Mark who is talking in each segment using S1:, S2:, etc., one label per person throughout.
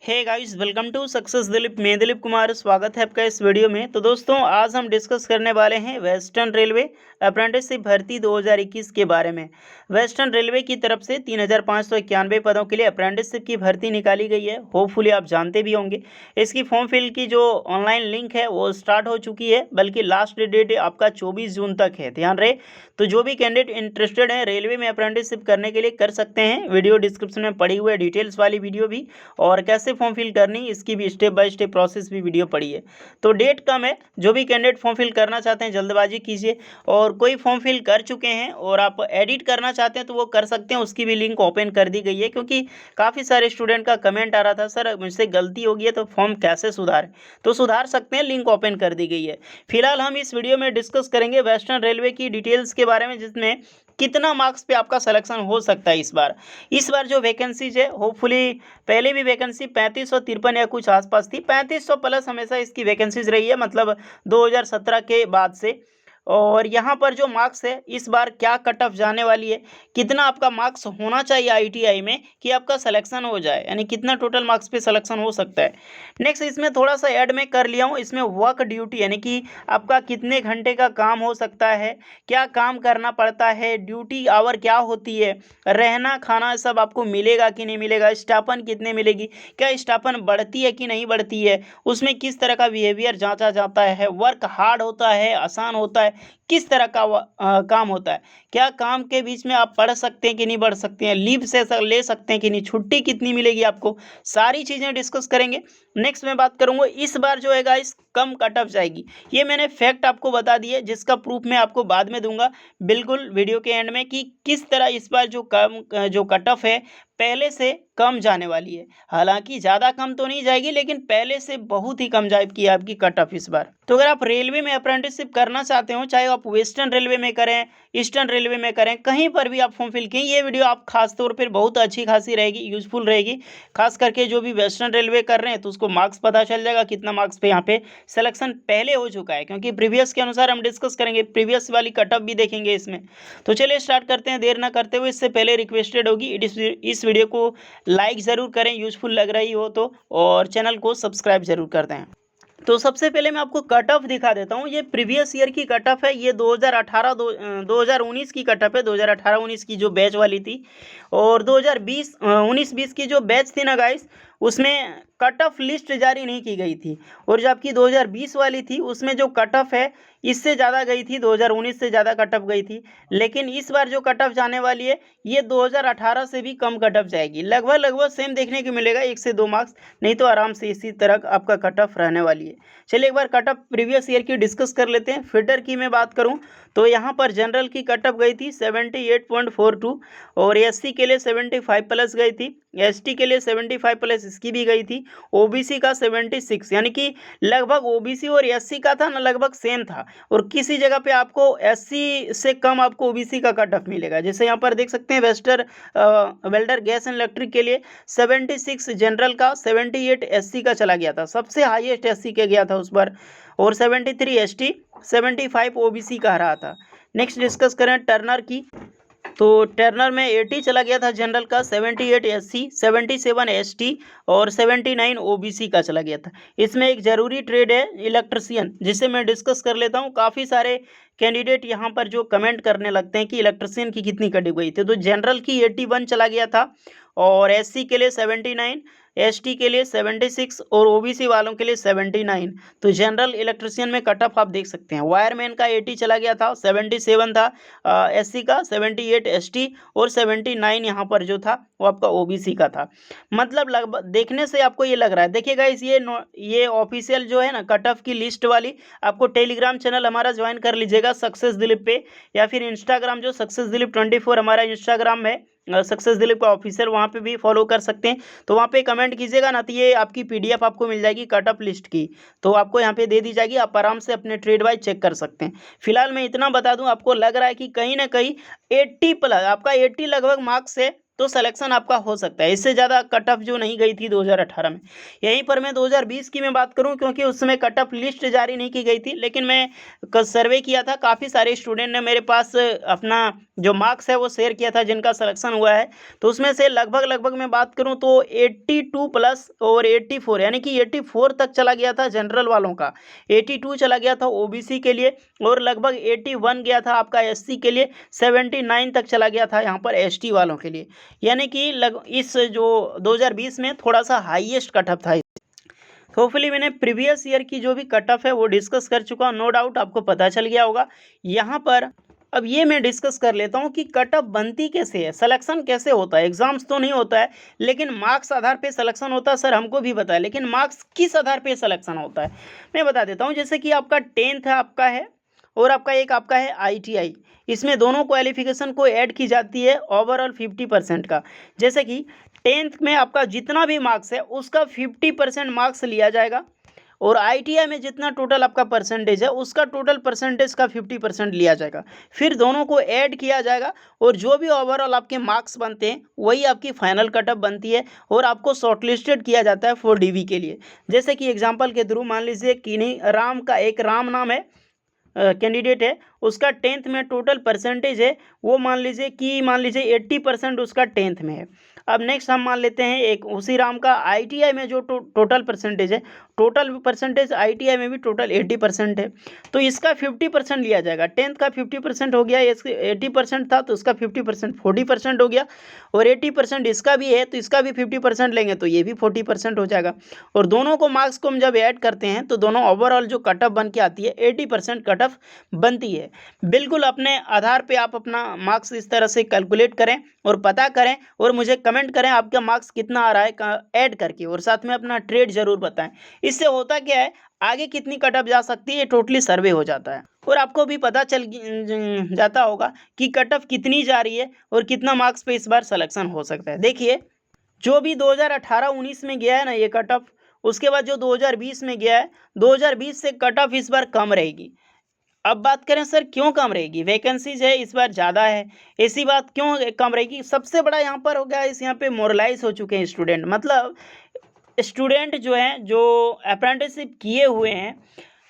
S1: Hey guys, welcome to success Dilip. मैं दिलीप कुमार, स्वागत है आपका इस वीडियो में। तो दोस्तों, आज हम डिस्कस करने वाले हैं वेस्टर्न रेलवे अप्रेंटिसशिप भर्ती 2021 के बारे में। वेस्टर्न रेलवे की तरफ से 3591 पदों के लिए अप्रेंटिसशिप की भर्ती निकाली गई है। होपफुली आप जानते भी होंगे। इसकी फॉर्म फिल की जो ऑनलाइन लिंक है वो स्टार्ट हो चुकी है, बल्कि लास्ट डेट आपका 24 जून तक है, ध्यान रहे। तो जो भी कैंडिडेट इंटरेस्टेड हैं रेलवे में अप्रेंटिसशिप करने के लिए कर सकते हैं। वीडियो डिस्क्रिप्शन में पड़ी हुई है डिटेल्स वाली वीडियो भी, और कैसे फॉर्म फिल करनी इसकी भी स्टेप बाय स्टेप प्रोसेस भी वीडियो पड़ी है। तो डेट कम है, जो भी कैंडिडेट फॉर्म फिल करना चाहते हैं जल्दबाजी कीजिए। और कोई फॉर्म फिल कर चुके हैं और आप एडिट करना चाहते हैं तो वो कर सकते हैं, उसकी भी लिंक ओपन कर दी गई है। क्योंकि काफ़ी सारे स्टूडेंट का कमेंट आ रहा था, सर मुझसे गलती हो गई है तो फॉर्म कैसे सुधारें। तो सुधार सकते हैं, लिंक ओपन कर दी गई है। फिलहाल हम इस वीडियो में डिस्कस करेंगे वेस्टर्न रेलवे की डिटेल्स के बारे में, जिसमें कितना मार्क्स पे आपका सिलेक्शन हो सकता है इस बार जो वैकेंसीज है। होपफुली पहले भी वैकेंसी 3553 या कुछ आसपास थी, 3500 प्लस हमेशा इसकी वैकेंसीज रही है, मतलब 2017 के बाद से। और यहाँ पर जो मार्क्स है इस बार क्या कट ऑफ जाने वाली है, कितना आपका मार्क्स होना चाहिए आईटीआई में कि आपका सिलेक्शन हो जाए, यानी कितना टोटल मार्क्स पे सिलेक्शन हो सकता है। नेक्स्ट इसमें थोड़ा सा ऐड में कर लिया हूँ, इसमें वर्क ड्यूटी यानी कि आपका कितने घंटे का काम हो सकता है, क्या काम करना पड़ता है, ड्यूटी आवर क्या होती है, रहना खाना सब आपको मिलेगा कि नहीं मिलेगा, स्टाइपेंड कितने मिलेगी, क्या स्टाइपेंड बढ़ती है कि नहीं बढ़ती है, उसमें किस तरह का बिहेवियर जांचा जाता है, वर्क हार्ड होता है आसान होता है, किस तरह का काम होता है, क्या काम के बीच में आप पढ़ सकते हैं कि नहीं पढ़ सकते हैं, लीव से ले सकते हैं कि नहीं, छुट्टी कितनी मिलेगी आपको, सारी चीज़ें डिस्कस करेंगे। नेक्स्ट मैं बात करूंगा इस बार जो है गाइस कम कट ऑफ जाएगी। ये मैंने फैक्ट आपको बता दिए, जिसका प्रूफ मैं आपको बाद में दूंगा बिल्कुल वीडियो के एंड में, कि किस तरह इस बार जो कट ऑफ है पहले से कम जाने वाली है। हालांकि ज़्यादा कम तो नहीं जाएगी, लेकिन पहले से बहुत ही कम जाएगी आपकी कट ऑफ इस बार। तो अगर आप रेलवे में अप्रेंटिसशिप करना चाहते हो, चाहे आप वेस्टर्न रेलवे में करें, ईस्टर्न रेलवे में करें, कहीं पर भी आप फॉर्म फिल करें, ये वीडियो आप खास तौर पर बहुत अच्छी खासी रहेगी, यूजफुल रहेगी। खास करके जो भी वेस्टर्न रेलवे कर रहे हैं तो उसको मार्क्स पता चल जाएगा, कितना मार्क्स पे यहाँ पे सिलेक्शन पहले हो चुका है। क्योंकि प्रीवियस के अनुसार हम डिस्कस करेंगे, प्रीवियस वाली कट ऑफ भी देखेंगे इसमें। तो चलिए स्टार्ट करते हैं, देर ना करते हुए। इससे पहले रिक्वेस्टेड होगी इस वीडियो को लाइक ज़रूर करें, यूजफुल लग रही हो तो, और चैनल को सब्सक्राइब जरूर कर दें। तो सबसे पहले मैं आपको कट ऑफ दिखा देता हूँ। ये प्रीवियस ईयर की कट ऑफ है, ये 2019 की कट ऑफ है, 2018-19 की जो बैच वाली थी। और 2019-20 की जो बैच थी ना गाइस, उसमें कट ऑफ लिस्ट जारी नहीं की गई थी। और जो आपकी 2020 वाली थी उसमें जो कट ऑफ है इससे ज़्यादा गई थी, 2019 से ज़्यादा कट ऑफ गई थी। लेकिन इस बार जो कट ऑफ जाने वाली है ये 2018 से भी कम कट ऑफ जाएगी, लगभग सेम देखने को मिलेगा, 1 से 2 मार्क्स, नहीं तो आराम से इसी तरह आपका कट ऑफ रहने वाली है। चलिए एक बार कट ऑफ प्रीवियस ईयर की डिस्कस कर लेते हैं। फिटर की मैं बात करूं तो यहाँ पर जनरल की कट ऑफ गई थी 78.42, और एससी के लिए 75 प्लस गई थी, एसटी के लिए 75 प्लस इसकी भी गई थी, ओबीसी का 76, यानी कि लगभग ओबीसी और एससी का था ना लगभग सेम था। और किसी जगह पे आपको एससी से कम आपको ओबीसी का कट ऑफ मिलेगा, जैसे यहाँ पर देख सकते हैं वेल्डर गैस एंड इलेक्ट्रिक के लिए 76 जनरल का, 78 एससी का चला गया था, सबसे हाईएस्ट एससी के गया था उस बार, और 73 एसटी, 75 ओबीसी का रहा था। नेक्स्ट डिस्कस करें टर्नर की, तो टर्नर में 80 चला गया था जनरल का, 78 एससी, 77 एसटी और 79 ओबीसी का चला गया था। इसमें एक ज़रूरी ट्रेड है इलेक्ट्रिशियन, जिसे मैं डिस्कस कर लेता हूँ। काफ़ी सारे कैंडिडेट यहाँ पर जो कमेंट करने लगते हैं कि इलेक्ट्रिशियन की कितनी कटी गई थी, तो जनरल की 81 चला गया था, और एससी के लिए 79, एसटी के लिए 76 और ओबीसी वालों के लिए 79। तो जनरल इलेक्ट्रिशियन में कट ऑफ आप देख सकते हैं। वायरमैन का 80 चला गया था, 77 था एससी का, 78 एसटी और 79 यहाँ पर जो था वो आपका ओबीसी का था। मतलब लगभग देखने से आपको ये लग रहा है, देखिएगा इस ये ऑफिशियल जो है ना कट ऑफ की लिस्ट वाली, आपको टेलीग्राम चैनल हमारा ज्वाइन कर लीजिएगा सक्सेस दिलीप पे, या फिर इंस्टाग्राम जो सक्सेस दिलीप 24 हमारा इंस्टाग्राम है, सक्सेस दिलीप का ऑफिशियल, वहाँ पे भी फॉलो कर सकते हैं। तो वहाँ पे कमेंट कीजिएगा ना, तो ये आपकी पीडीएफ आपको मिल जाएगी कट ऑफ लिस्ट की, तो आपको यहाँ पे दे दी जाएगी, आप आराम से अपने ट्रेड वाइज चेक कर सकते हैं। फिलहाल मैं इतना बता दूं, आपको लग रहा है कि कहीं ना कहीं 80 प्लस आपका 80 लगभग मार्क्स है तो सिलेक्शन आपका हो सकता है, इससे ज़्यादा कट ऑफ जो नहीं गई थी 2018 में। यहीं पर मैं 2020 की मैं बात करूं, क्योंकि उस समय कट ऑफ लिस्ट जारी नहीं की गई थी, लेकिन मैं सर्वे किया था, काफ़ी सारे स्टूडेंट ने मेरे पास अपना जो मार्क्स है वो शेयर किया था, जिनका सिलेक्शन हुआ है, तो उसमें से लगभग मैं बात करूं तो 82 प्लस और 84 यानी कि 84 तक चला गया था जनरल वालों का, 82 चला गया था ओबीसी के लिए, और लगभग 81 गया था आपका एससी के लिए, 79 तक चला गया था यहाँ पर एसटी वालों के लिए। यानी कि इस जो 2020 में थोड़ा सा हाईएस्ट कट ऑफ था। होपफुली मैंने प्रीवियस ईयर की जो भी कट ऑफ है वो डिस्कस कर चुका हूँ, नो डाउट आपको पता चल गया होगा। यहाँ पर अब ये मैं डिस्कस कर लेता हूँ कि कट ऑफ बनती कैसे है, सिलेक्शन कैसे होता है। एग्जाम्स तो नहीं होता है, लेकिन मार्क्स आधार पे सिलेक्शन होता है। सर हमको भी पता है, लेकिन मार्क्स किस आधार पे सिलेक्शन होता है मैं बता देता हूँ। जैसे कि आपका 10th आपका है और आपका है ITI, इसमें दोनों क्वालिफिकेशन को ऐड की जाती है ओवरऑल 50% का। जैसे कि 10th में आपका जितना भी मार्क्स है उसका 50% मार्क्स लिया जाएगा, और ITI में जितना टोटल आपका परसेंटेज है उसका टोटल परसेंटेज का 50% लिया जाएगा। फिर दोनों को ऐड किया जाएगा, और जो भी ओवरऑल आपके मार्क्स बनते हैं वही आपकी फाइनल कटअप बनती है, और आपको शॉर्टलिस्टेड किया जाता है फॉर DV के लिए। जैसे कि एग्जाम्पल के थ्रू मान लीजिए कि नहीं, राम नाम है, कैंडिडेट है, उसका 10th में टोटल परसेंटेज है वो मान लीजिए 80% उसका 10th में है। अब नेक्स्ट हम मान लेते हैं एक उसी राम का ITI में जो टोटल परसेंटेज है, टोटल परसेंटेज ITI में भी टोटल 80% है, तो इसका 50% लिया जाएगा। 10th का 50% हो गया, इसके 80% था तो उसका 50% 40% हो गया, और 80% इसका भी है तो इसका भी 50% लेंगे तो ये भी 40% हो जाएगा। और दोनों को मार्क्स को हम जब ऐड करते हैं तो दोनों ओवरऑल जो कटअप बन के आती है 80% कटअप बनती है। बिल्कुल अपने आधार पे आप अपना मार्क्स इस तरह से कैलकुलेट करें और पता करें, और मुझे कमेंट करें आपका मार्क्स कितना आ रहा है ऐड करके, और साथ में अपना ट्रेड जरूर बताएं। इससे होता क्या है, आगे कितनी कटअप जा सकती है टोटली सर्वे हो जाता है, और आपको भी पता चल जाता होगा कि कटअप कितनी जा रही है और कितना मार्क्स पे इस बार सिलेक्शन हो सकता है। देखिए जो भी 2018-19 में गया है ना ये कटअप, उसके बाद जो 2020 में गया है, 2020 से कटअप इस बार कम रहेगी। अब बात करें सर क्यों कम रहेगी, वैकेंसीज है इस बार ज़्यादा है, ऐसी बात क्यों कम रहेगी। सबसे बड़ा यहाँ पर हो गया, इस यहाँ पे मोरलाइज हो चुके हैं स्टूडेंट, मतलब स्टूडेंट जो हैं जो अप्रेंटिसशिप किए हुए हैं,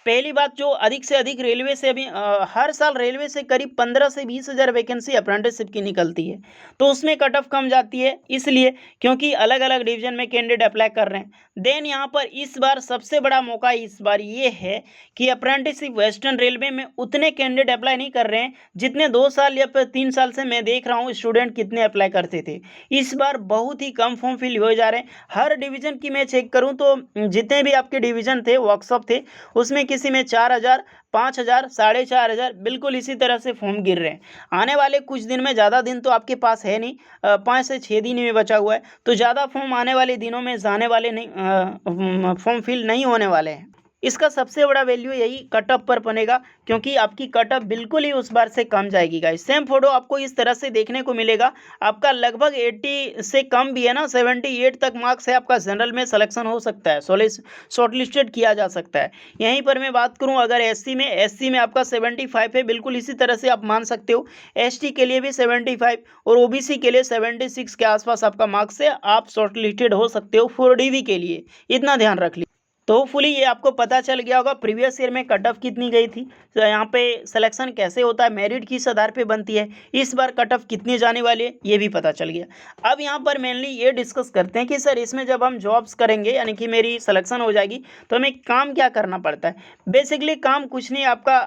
S1: पहली बात जो अधिक से अधिक रेलवे से अभी हर साल रेलवे से करीब 15 से 20 हज़ार वैकेंसी अप्रेंटिसशिप की निकलती है, तो उसमें कट ऑफ कम जाती है, इसलिए क्योंकि अलग अलग डिवीजन में कैंडिडेट अप्लाई कर रहे हैं। देन यहाँ पर इस बार सबसे बड़ा मौका इस बार ये है कि अप्रेंटिसशिप वेस्टर्न रेलवे में उतने कैंडिडेट अप्लाई नहीं कर रहे हैं जितने 2 साल या फिर 3 साल से मैं देख रहा हूँ स्टूडेंट कितने अप्लाई करते थे। इस बार बहुत ही कम फॉर्म फिल हो जा रहे हैं। हर डिवीजन की मैं चेक करूँ तो जितने भी आपके डिवीजन थे वर्कशॉप थे उसमें किसी में 4,000, 5,000, 4,500 बिल्कुल इसी तरह से फॉर्म गिर रहे हैं। आने वाले कुछ दिन में, ज़्यादा दिन तो आपके पास है नहीं, 5 से 6 दिन में बचा हुआ है, तो ज़्यादा फॉर्म आने वाले दिनों में जाने वाले नहीं, फॉर्म फिल नहीं होने वाले हैं। इसका सबसे बड़ा वैल्यू यही कटअप पर बनेगा, क्योंकि आपकी कटअप बिल्कुल ही उस बार से कम जाएगी गाइस। सेम फोटो आपको इस तरह से देखने को मिलेगा, आपका लगभग 80 से कम भी है ना, 78 तक मार्क्स है आपका, जनरल में सिलेक्शन हो सकता है, शॉर्टलिस्टेड किया जा सकता है। यहीं पर मैं बात करूं अगर एससी में आपका 75 है, बिल्कुल इसी तरह से आप मान सकते हो। एसटी के लिए भी 75 और ओबीसी के लिए 76 के आसपास आपका मार्क्स है, आप शॉर्टलिस्टेड हो सकते हो फॉर DV के लिए, इतना ध्यान रख लीजिए। तो होपफुली ये आपको पता चल गया होगा प्रीवियस ईयर में कट ऑफ कितनी गई थी, तो यहाँ पे सिलेक्शन कैसे होता है, मेरिट किस आधार पे बनती है, इस बार कट ऑफ कितनी जाने वाली है ये भी पता चल गया। अब यहाँ पर मेनली ये डिस्कस करते हैं कि सर इसमें जब हम जॉब्स करेंगे यानी कि मेरी सिलेक्शन हो जाएगी तो हमें काम क्या करना पड़ता है। बेसिकली काम कुछ नहीं, आपका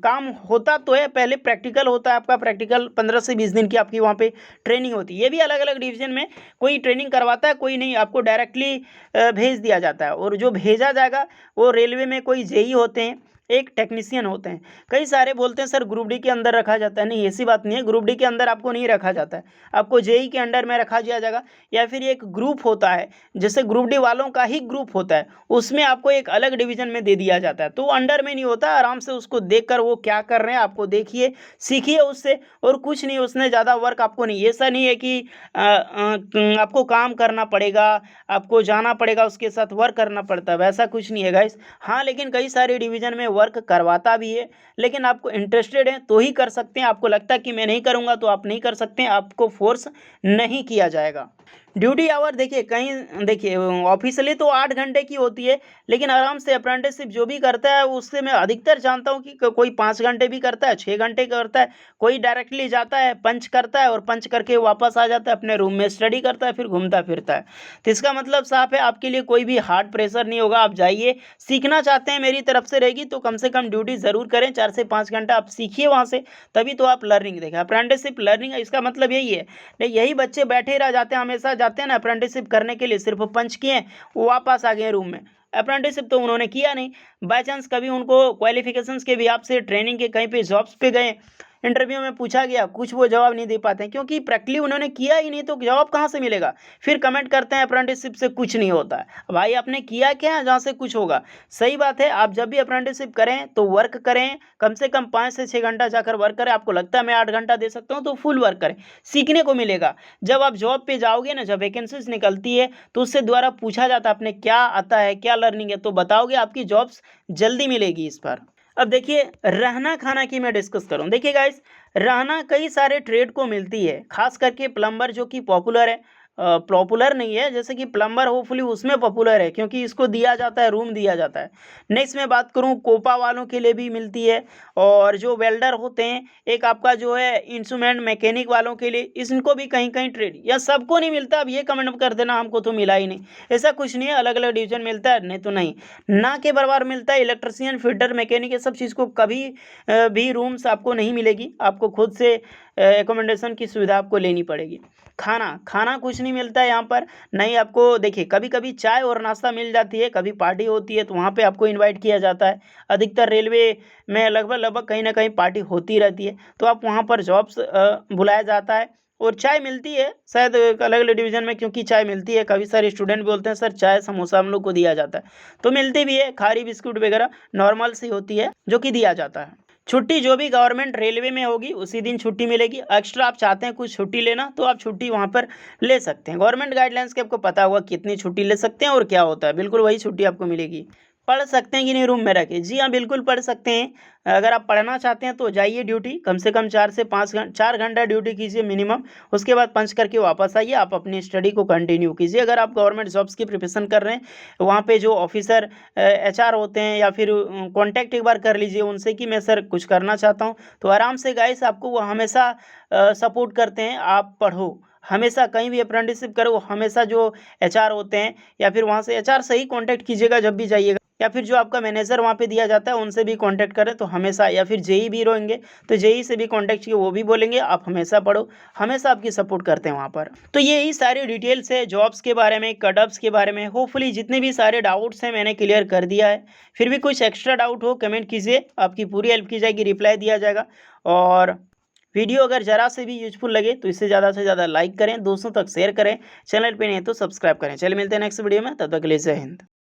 S1: काम होता तो है, पहले प्रैक्टिकल होता है आपका, प्रैक्टिकल 15 से 20 दिन की आपकी वहाँ पे ट्रेनिंग होती है। ये भी अलग अलग डिवीजन में कोई ट्रेनिंग करवाता है, कोई नहीं, आपको डायरेक्टली भेज दिया जाता है, और जो भेजा जाएगा वो रेलवे में कोई जेई होते हैं, एक टेक्नीशियन होते हैं। कई सारे बोलते हैं सर ग्रुप डी के अंदर रखा जाता है, नहीं ऐसी बात नहीं है, ग्रुप डी के अंदर आपको नहीं रखा जाता है, आपको जेई के अंडर में रखा दिया जाएगा, या फिर एक ग्रुप होता है जैसे ग्रुप डी वालों का ही ग्रुप होता है, उसमें आपको एक अलग डिवीजन में दे दिया जाता है, तो अंडर में नहीं होता, आराम से उसको देखकर वो क्या कर रहे हैं आपको देखिए, सीखिए उससे, और कुछ नहीं, उसने ज़्यादा वर्क आपको नहीं, ऐसा नहीं है कि आपको काम करना पड़ेगा, आपको जाना पड़ेगा, उसके साथ वर्क करना पड़ता है, वैसा कुछ नहीं है गाइस। हाँ लेकिन कई सारे डिवीजन में वर्क करवाता भी है, लेकिन आपको इंटरेस्टेड है तो ही कर सकते हैं, आपको लगता है कि मैं नहीं करूँगा तो आप नहीं कर सकते हैं, आपको फोर्स नहीं किया जाएगा। ड्यूटी आवर देखिए कहीं देखिए ऑफिशियली तो 8 घंटे की होती है, लेकिन आराम से अप्रेंटिसशिप जो भी करता है उससे मैं अधिकतर जानता हूँ कि कोई 5 घंटे भी करता है, 6 घंटे करता है, कोई डायरेक्टली जाता है, पंच करता है और पंच करके वापस आ जाता है अपने रूम में, स्टडी करता है, फिर घूमता फिरता है। तो इसका मतलब साफ है, आपके लिए कोई भी हार्ड प्रेशर नहीं होगा। आप जाइए, सीखना चाहते हैं मेरी तरफ से रहेगी तो कम से कम ड्यूटी ज़रूर करें, 4 से 5 घंटा आप सीखिए वहाँ से, तभी तो आप लर्निंग देखें। अप्रेंटिसशिप लर्निंग इसका मतलब यही है। नहीं, यही बच्चे बैठे रह जाते हैं, हमेशा जाते हैं ना अप्रेंटिसशिप करने के लिए, सिर्फ पंच किए वो वापस आ गए रूम में। अप्रेंटिसशिप तो उन्होंने किया नहीं। बाय चांस कभी उनको क्वालिफिकेशंस के भी आपसे ट्रेनिंग के कहीं पे जॉब्स पे गए, इंटरव्यू में पूछा गया, कुछ वो जवाब नहीं दे पाते हैं क्योंकि प्रैक्टिकली उन्होंने किया ही नहीं, तो जवाब कहाँ से मिलेगा। फिर कमेंट करते हैं अप्रेंटिसशिप से कुछ नहीं होता है। भाई आपने किया क्या है जहाँ से कुछ होगा। सही बात है, आप जब भी अप्रेंटिसशिप करें तो वर्क करें, कम से कम 5 से 6 घंटा जाकर वर्क करें। आपको लगता है मैं 8 घंटा दे सकता हूँ तो फुल वर्क करें, सीखने को मिलेगा। जब आप जॉब पे जाओगे ना, जब वैकेंसीज निकलती है तो उससे द्वारा पूछा जाता है आपने क्या आता है, क्या लर्निंग है, तो बताओगे आपकी जॉब्स जल्दी मिलेगी इस पर। अब देखिए रहना खाना की मैं डिस्कस करूँ, देखिए गाइस रहना कई सारे ट्रेड को मिलती है, खास करके प्लम्बर जो कि पॉपुलर है, पॉपुलर नहीं है जैसे कि प्लम्बर होपफुली उसमें पॉपुलर है क्योंकि इसको दिया जाता है, रूम दिया जाता है। नेक्स्ट मैं बात करूं कोपा वालों के लिए भी मिलती है, और जो वेल्डर होते हैं, एक आपका जो है इंस्ट्रूमेंट मैकेनिक वालों के लिए, इनको भी कहीं कहीं ट्रेड, या सबको नहीं मिलता। अब ये कमेंट कर देना हमको तो मिला ही नहीं, ऐसा कुछ नहीं है, अलग अलग डिवीजन मिलता है, नहीं तो नहीं ना के बराबर मिलता है। इलेक्ट्रिशियन, फिटर, मैकेनिक, ये सब चीज़ को कभी भी रूम्स आपको नहीं मिलेगी, आपको खुद से एकोमोडेशन की सुविधा आपको लेनी पड़ेगी। खाना खाना कुछ नहीं मिलता है यहाँ पर, नहीं आपको देखिए कभी कभी चाय और नाश्ता मिल जाती है, कभी पार्टी होती है तो वहाँ पे आपको इनवाइट किया जाता है। अधिकतर रेलवे में लगभग लगभग कहीं ना कहीं पार्टी होती रहती है, तो आप वहाँ पर जॉब्स बुलाया जाता है। और चाय मिलती है शायद अलग अलग डिवीज़न में, क्योंकि चाय मिलती है, काफ़ी सारे स्टूडेंट बोलते हैं सर चाय समोसा हम लोग को दिया जाता है, तो मिलती भी है। खारी बिस्कुट वगैरह नॉर्मल सी होती है जो कि दिया जाता है। छुट्टी जो भी गवर्नमेंट रेलवे में होगी उसी दिन छुट्टी मिलेगी। एक्स्ट्रा आप चाहते हैं कुछ छुट्टी लेना तो आप छुट्टी वहाँ पर ले सकते हैं। गवर्नमेंट गाइडलाइंस के आपको पता होगा कितनी छुट्टी ले सकते हैं और क्या होता है, बिल्कुल वही छुट्टी आपको मिलेगी। पढ़ सकते हैं कि नहीं रूम में रह के, जी हाँ बिल्कुल पढ़ सकते हैं। अगर आप पढ़ना चाहते हैं तो जाइए ड्यूटी, कम से कम 4 से 5 घंटा 4 घंटा ड्यूटी कीजिए मिनिमम, उसके बाद पंच करके वापस आइए, आप अपनी स्टडी को कंटिन्यू कीजिए। अगर आप गवर्नमेंट जॉब्स की प्रिपरेशन कर रहे हैं, वहाँ पे जो ऑफिसर एचआर होते हैं या फिर कांटेक्ट एक बार कर लीजिए उनसे कि मैं सर कुछ करना चाहता हूँ, तो आराम से गाइस आपको वो हमेशा सपोर्ट करते हैं। आप पढ़ो, हमेशा कहीं भी अप्रेंटिसशिप करो, हमेशा जो एचआर होते हैं या फिर वहाँ से एचआर से ही कांटेक्ट कीजिएगा जब भी जाइएगा, या फिर जो आपका मैनेजर वहाँ पे दिया जाता है उनसे भी कांटेक्ट करें तो हमेशा, या फिर जेई भी रहेंगे तो जेई से भी कांटेक्ट किए, वो भी बोलेंगे आप हमेशा पढ़ो, हमेशा आपकी सपोर्ट करते हैं वहाँ पर। तो यही सारी डिटेल्स है जॉब्स के बारे में, कटअप्स के बारे में। होपफुली जितने भी सारे डाउट्स हैं मैंने क्लियर कर दिया है। फिर भी कुछ एक्स्ट्रा डाउट हो कमेंट कीजिए, आपकी पूरी हेल्प की जाएगी, रिप्लाई दिया जाएगा। और वीडियो अगर ज़रा से भी यूजफुल लगे तो इसे ज़्यादा से ज़्यादा लाइक करें, दोस्तों तक शेयर करें, चैनल पे नहीं है तो सब्सक्राइब करें। चलिए मिलते हैं नेक्स्ट वीडियो में, तब तक के लिए जय हिंद।